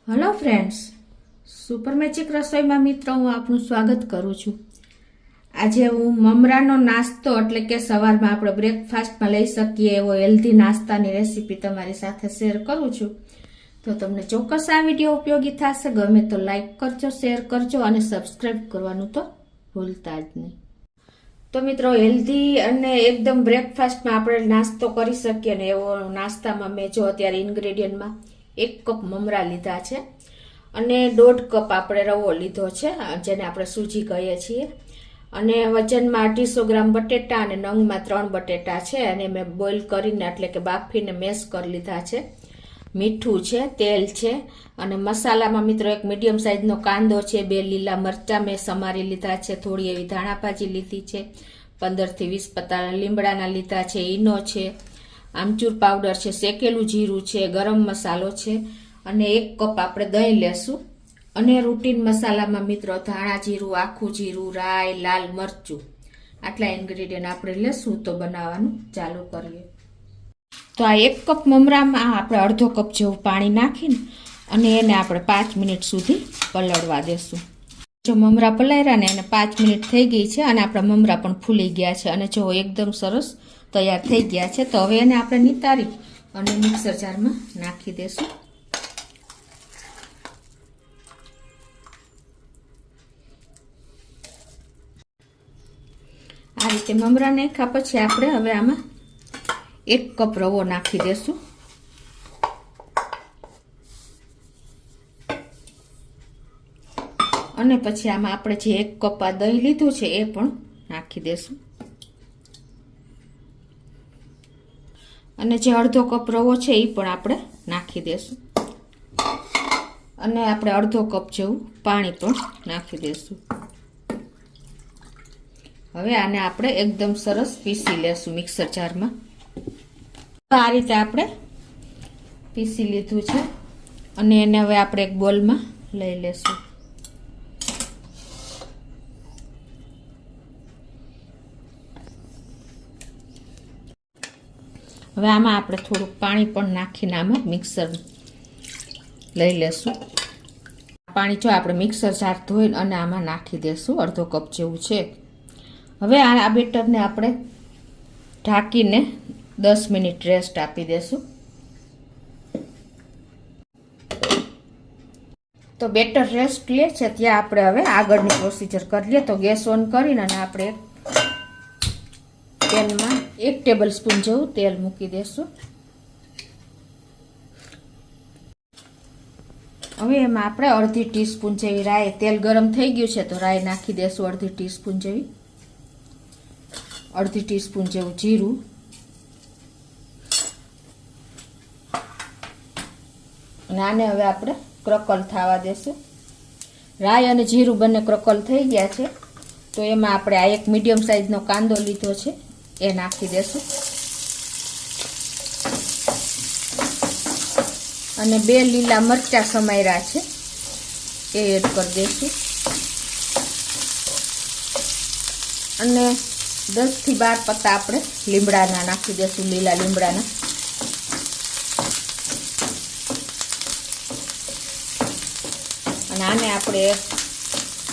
Hello friends, super magic રસોઈમાં મિત્રો હું આપનું સ્વાગત કરું છું। આજે હું મમરાનો નાસ્તો એટલે કે સવારમાં આપણે બ્રેકફાસ્ટમાં લઈ શકીએ એવો હેલ્ધી નાસ્તાની રેસીપી તમારી સાથે શેર કરું છું। તો તમને ચોક્કસ આ વિડીયો ઉપયોગી થશે। ગમે તો લાઈક કરજો, શેર કરજો અને સબસ્ક્રાઈબ કરવાનું તો ભૂલતા જ નહીં। તો મિત્રો, હેલ્ધી અને એકદમ બ્રેકફાસ્ટમાં આપણે નાસ્તો કરી શકીએ ને એવો નાસ્તામાં મેં જો અત્યારે ઇન્ગ્રેડિયન્ટમાં 1 કપ મમરા લીધા છે અને 1.5 કપ આપણે રવો લીધો છે, જેને આપણે સૂજી કહીએ છીએ, અને વજનમાં 250 ગ્રામ બટેટા અને નંગમાં 3 બટેટા છે અને મેં બોઇલ કરીને એટલે કે બાફીને મેશ કરી લીધા છે। મીઠું છે, તેલ છે અને મસાલામાં મિત્રો એક મીડિયમ સાઇઝનો કાંદો છે, 2 લીલા મરચાં મેં સમારી લીધા છે, થોડી એવી ધાણા ભાજી લીધી છે, 15 થી 20 પત્તા લીમડાના લીધા છે, ઈનો છે, આમચૂર પાવડર છે, શેકેલું જીરું છે, ગરમ મસાલો છે અને 1 કપ આપણે દહીં લેશું। અને રૂટીન મસાલામાં મિત્રો ધાણા જીરું, આખું જીરું, રાઈ, લાલ મરચું, આટલા ઇન્ગ્રેડિયન્ટ આપણે લેશું। તો બનાવવાનું ચાલુ કરીએ। તો આ 1 કપ મમરામાં આપણે અડધો કપ જેવું પાણી નાખીને અને એને આપણે 5 મિનિટ સુધી પલળવા દેશું। જો મમરા પલાળ્યા ને એને 5 મિનિટ થઈ ગઈ છે અને આપણા મમરા પણ ફૂલી ગયા છે અને જો એકદમ સરસ તૈયાર થઈ ગયા છે। તો હવે એને આપણે નિતારી અને મિક્સર જારમાં નાખી દેશું। આ રીતે મમરા નાખ્યા પછી આપણે હવે આમાં 1 કપ રવો નાખી દેશું અને પછી આમાં આપણે જે 1 કપ આ દહીં લીધું છે એ પણ નાખી દેશું અને જે અડધો કપ રવો છે એ પણ આપણે નાખી દેશું અને આપણે અડધો કપ જેવું પાણી પણ નાખી દેશું। હવે આને આપણે એકદમ સરસ પીસી લેશું મિક્સર જારમાં। આ રીતે આપણે પીસી લીધું છે અને એને હવે આપણે એક બોલમાં લઈ લેશું। હવે આમાં આપણે થોડુંક પાણી પણ નાખીને આમાં મિક્સર લઈ લેશું। પાણી જો આપણે મિક્સર જાર ધોઈને અને આમાં નાખી દેશું, અડધો કપ જેવું છે। હવે આ બેટરને આપણે ઢાંકીને 10 મિનિટ રેસ્ટ આપી દેશું। તો બેટર રેસ્ટ લે છે ત્યાં આપણે હવે આગળની પ્રોસીજર કરીએ। તો ગેસ ઓન કરીને અને આપણે પેનમાં 1 ટેબલ સ્પૂન જેવું તેલ મૂકી દેશું। હવે એમાં આપણે અડધી ટીસ્પૂન જેવી રાઈ, તેલ ગરમ થઈ ગયું છે તો રાઈ નાખી દેશું અડધી ટીસ્પૂન જેવી, અડધી ટીસ્પૂન જેવું જીરું અને આને હવે આપણે ક્રકલ થવા દેશું। રાઈ અને જીરું બંને ક્રકલ થઈ ગયા છે તો એમાં આપણે આ એક મીડિયમ સાઇઝનો કાંદો લીધો છે એ નાખી દેશું અને 2 લીલા મરચાં સમાર્યા છે એ એડ કરી દઈશું અને 10 થી 12 પત્તા આપણે લીમડાના નાખી દઈશું, લીલા લીમડાના। અને આને આપણે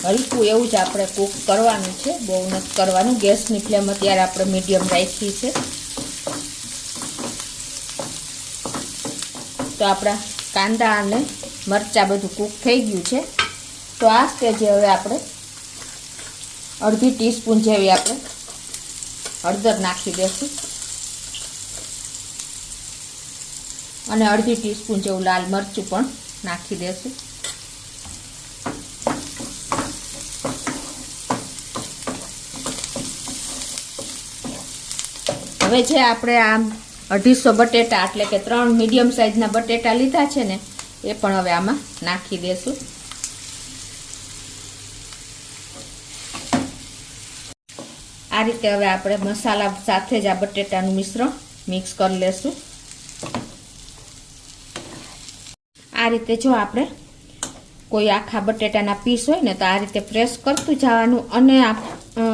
હલકું એવું જ આપણે કૂક કરવાનું છે, બહુ નથી કરવાનું। ગેસની ફ્લેમ અત્યારે આપણે મીડિયમ રાખી છે। તો આપણા કાંદા અને મરચાં બધું કૂક થઈ ગયું છે। તો આ સ્ટેજે હવે આપણે અડધી ટીસ્પૂન જેવી આપણે હળદર નાખી દઈશું અને અડધી ટીસ્પૂન જેવું લાલ મરચું પણ નાખી દઈશું। હવે જે આપણે આ 250 બટેટા એટલે કે 3 મીડિયમ સાઇઝના બટેટા લીધા છે ને એ પણ હવે આમાં નાખી દેશું। આ રીતે હવે આપણે મસાલા સાથે જ આ બટેટાનું મિશ્રણ મિક્સ કરી લેશું। આ રીતે જો આપણે કોઈ આખા બટેટાના પીસ હોય ને તો આ રીતે પ્રેસ કરતું જવાનું અને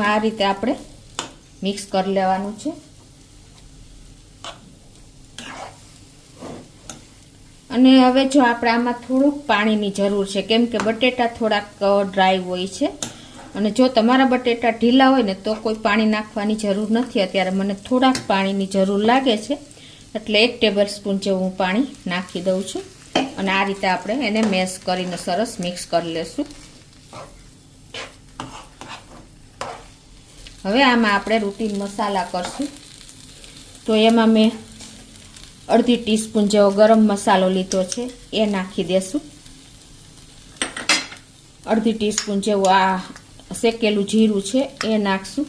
આ રીતે આપણે મિક્સ કરી લેવાનું છે। અને હવે જો આપણે આમાં થોડુંક પાણીની જરૂર છે, કેમ કે બટેટા થોડાક ડ્રાય હોય છે. અને જો તમારા બટેટા ઢીલા હોય ને તો કોઈ પાણી નાખવાની જરૂર નથી. અત્યારે મને થોડાક પાણીની જરૂર લાગે છે, એટલે 1 ટેબલ સ્પૂન જેવું હું પાણી નાખી દઉં છું. અને આ રીતે આપણે એને મેશ કરીને સરસ મિક્સ કરી લેશું. હવે આમાં આપણે રૂટીન મસાલા કરશું. તો એમાં મેં અડધી ટીસ્પૂન જેવો ગરમ મસાલો લીધો છે, એ નાખી દેશું. અડધી ટીસ્પૂન જેવું આ શેકેલું જીરું છે એ નાખશું.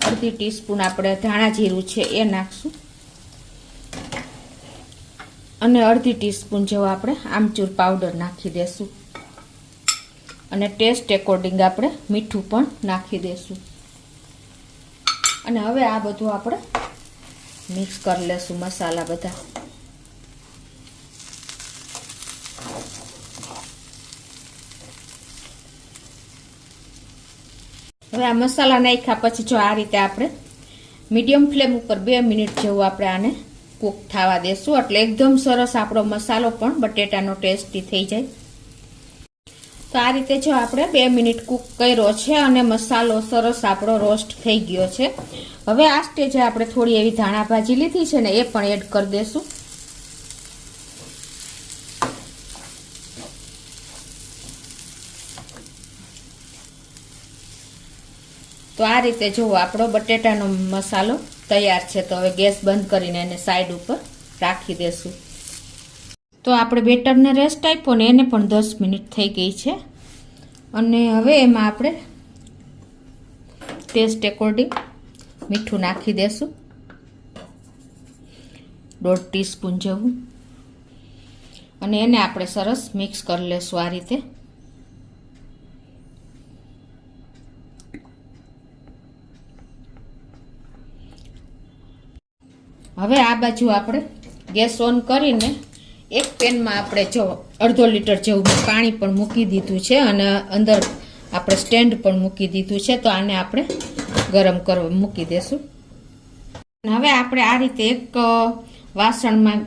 અડધી ટીસ્પૂન આપણે ધાણા જીરું છે એ નાખશું. અને અડધી ટીસ્પૂન જેવો આપણે આમચૂર પાવડર નાખી દેશું. અને ટેસ્ટ એકોર્ડિંગ આપણે મીઠું પણ નાખી દેશું. અને હવે આ બધું આપણે મિક્સ કરી લેશું મસાલા બધા. હવે આ મસાલા નાખ્યા પછી જો આ રીતે આપણે મીડિયમ ફ્લેમ ઉપર 2 મિનિટ જેવું આપણે આને કૂક થવા દેશું. એટલે એકદમ સરસ આપણો મસાલો પણ બટેટાનો ટેસ્ટી થઈ જાય. તો આ રીતે જો આપણે 2 મિનિટ કૂક કર્યો છે અને મસાલો સરસ આપણો રોસ્ટ થઈ ગયો છે. હવે આ સ્ટેજે આપણે થોડી એવી ધાણા ભાજી લીધી છે ને એ પણ એડ કરી દેશું. તો આ રીતે જો આપણો બટેટાનો મસાલો તૈયાર છે. તો હવે ગેસ બંધ કરીને એને સાઈડ ઉપર રાખી દેશું. તો આપણે બેટરને રેસ્ટ આપ્યો ને એને પણ 10 મિનિટ થઈ ગઈ છે. અને હવે એમાં આપણે ટેસ્ટ એકોર્ડિંગ મીઠું નાખી દેશું, 1/2 ટીસ્પૂન જેવું. અને એને આપણે સરસ મિક્સ કરી લેશું આ રીતે. હવે આ બાજુ આપણે ગેસ ઓન કરીને એક પેનમાં આપણે જો 1/2 લીટર જેવું પાણી પણ મૂકી દીધું છે અને અંદર આપણે સ્ટેન્ડ પણ મૂકી દીધું છે. તો આને આપણે ગરમ કરવા મૂકી દેશું. હવે આપણે આ રીતે એક વાસણમાં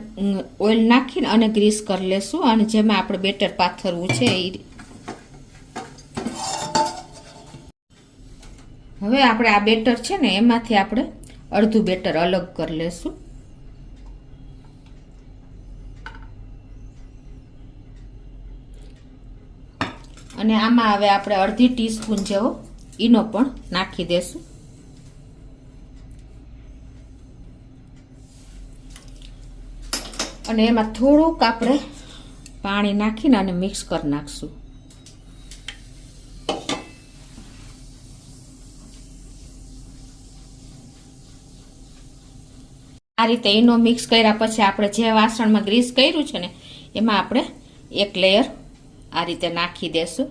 ઓઇલ નાખીને અને ગ્રીસ કરી લેશું. અને જેમાં આપણે બેટર પાથરવું છે એ હવે આપણે આ બેટર છે ને એમાંથી આપણે અડધું બેટર અલગ કરી લેશું. અને આમાં હવે આપણે અડધી ટીસ્પૂન જેવો ઈનો પણ નાખી દેશું. અને એમાં થોડુંક આપણે પાણી નાખીને અને મિક્સ કરી નાખશું. આ રીતે ઈનો મિક્સ કર્યા પછી આપણે જે વાસણમાં ગ્રીસ કર્યું છે ને એમાં આપણે એક લેયર આ રીતે નાખી દેશું.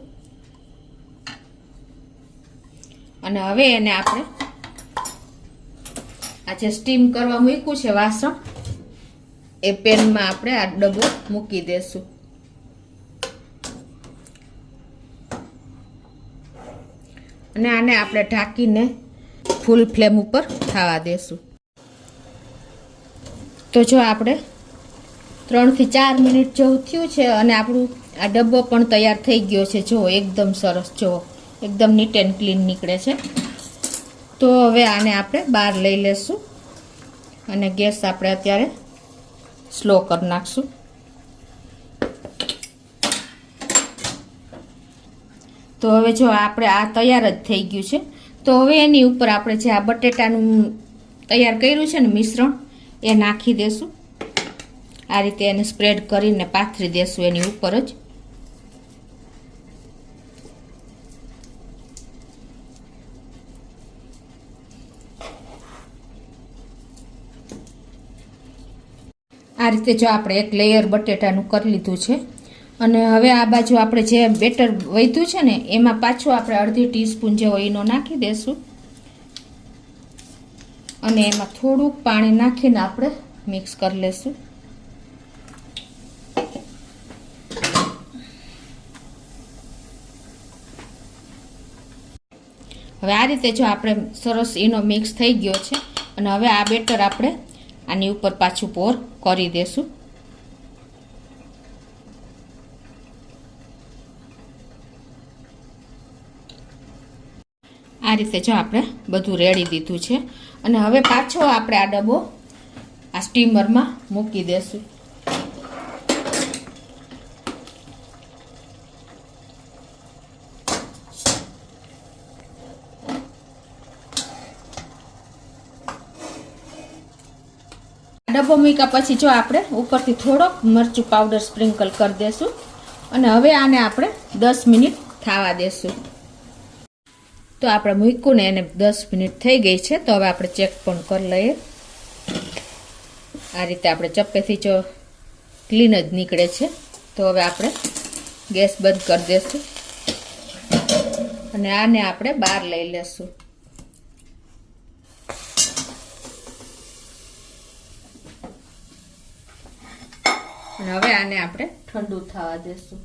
અને હવે એને આપણે આ જે સ્ટીમ કરવા મૂક્યું છે વાસણ એ પેનમાં આપણે આ ડબ્બો મૂકી દેશું. અને આને આપણે ઢાંકીને ફૂલ ફ્લેમ ઉપર થવા દેશું. તો જો આપણે 3 થી 4 મિનિટ જેવું થયું છે અને આપણું આ ડબ્બો પણ તૈયાર થઈ ગયો છે. જો એકદમ સરસ, જો એકદમ નીટ એન્ડ ક્લીન નીકળે છે. તો હવે આને આપણે બહાર લઈ લેશું અને ગેસ આપણે અત્યારે સ્લો કરી નાખશું. તો હવે જો આપણે આ તૈયાર જ થઈ ગયું છે. તો હવે એની ઉપર આપણે જે આ બટેટાનું તૈયાર કર્યું છે ને મિશ્રણ એ નાખી દેશું. આ રીતે એને સ્પ્રેડ કરીને પાથરી દેશું એની ઉપર જ. આ રીતે જો આપણે એક લેયર બટેટાનું કરી લીધું છે. અને હવે આ બાજુ આપણે જે બેટર વધ્યું છે ને એમાં પાછું આપણે અડધી ટીસ્પૂન જેવો ઈનો નાખી દેશું. અને એમાં થોડુંક પાણી નાખીને આપણે મિક્સ કરી લેશું. હવે આ રીતે જો આપણે સરસ ઈનો મિક્સ થઈ ગયો છે. અને હવે આ બેટર આપણે આની ઉપર પાછું પોર કરી દેશું. આ રીતે જો આપણે બધું રેડી દીધું છે અને હવે પાછો આપણે આ ડબ્બો આ સ્ટીમરમાં મૂકી દેશું. ડબ્બો મૂક્યા પછી જો આપણે ઉપરથી થોડોક મરચું પાવડર સ્પ્રિંકલ કરી દેશું અને હવે આને આપણે 10 મિનિટ થવા દેશું. તો આપણે મૂક્યું ને એને 10 મિનિટ થઈ ગઈ છે. તો હવે આપણે ચેક પણ કરી લઈએ. આ રીતે આપણે ચપ્પેથી જો ક્લીન જ નીકળે છે. તો હવે આપણે ગેસ બંધ કરી દેશું અને આને આપણે બહાર લઈ લેશું. અને હવે આને આપણે ઠંડુ થવા દેશું.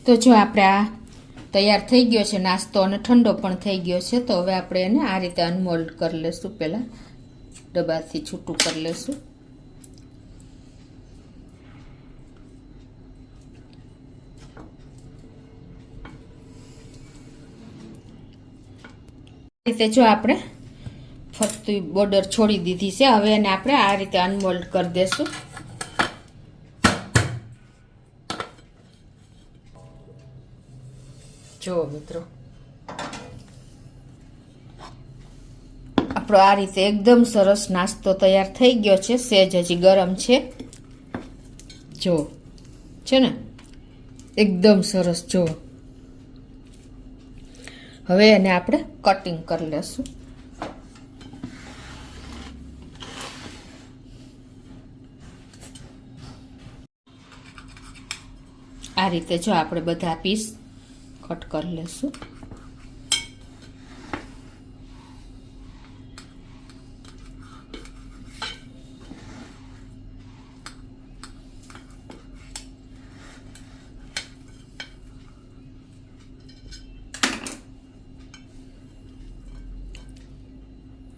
તો જો આપણે આ તૈયાર થઈ ગયો છે નાસ્તો અને ઠંડો પણ થઈ ગયો છે. તો હવે આપણે એને આ રીતે અનમોલ્ડ કરી લેશું. પહેલાં ડબ્બાથી છૂટું કરી લેશું. રીતે જો આપણે ફરતી બોર્ડર છોડી દીધી છે. હવે એને આપણે આ રીતે અનમોલ્ડ કરી દેશું. જો મિત્રો આપણો આ રીતે એકદમ સરસ નાસ્તો તૈયાર થઈ ગયો છે. સેજ હજી ગરમ છે. જો છે ને એકદમ સરસ. જો હવે એને આપણે કટિંગ કરી લેશું. આ રીતે જો આપણે બધા પીસ કટ કરી લેશું.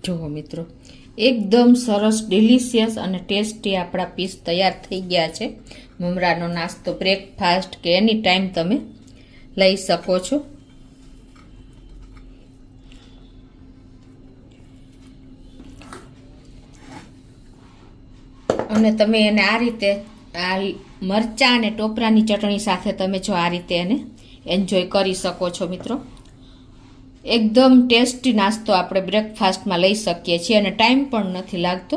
જુઓ મિત્રો એકદમ સરસ ડિલિશિયસ અને ટેસ્ટી આપણા પીસ તૈયાર થઈ ગયા છે. મમરાનો નાસ્તો બ્રેકફાસ્ટ કે એની ટાઈમ તમે લઈ શકો છો. અને તમે એને આ રીતે આ મરચાં અને ટોપરાની ચટણી સાથે તમે જો આ રીતે એને એન્જોય કરી શકો છો મિત્રો. એકદમ ટેસ્ટી નાસ્તો આપણે બ્રેકફાસ્ટમાં લઈ શકીએ છીએ અને ટાઈમ પણ નથી લાગતો.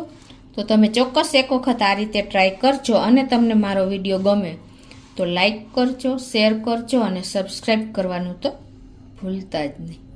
તો તમે ચોક્કસ એક વખત આ રીતે ટ્રાય કરજો અને તમને મારો વિડીયો ગમે તો લાઈક કરજો, શેર કરજો અને સબસ્ક્રાઈબ કરવાનું તો ભૂલતા જ નહીં.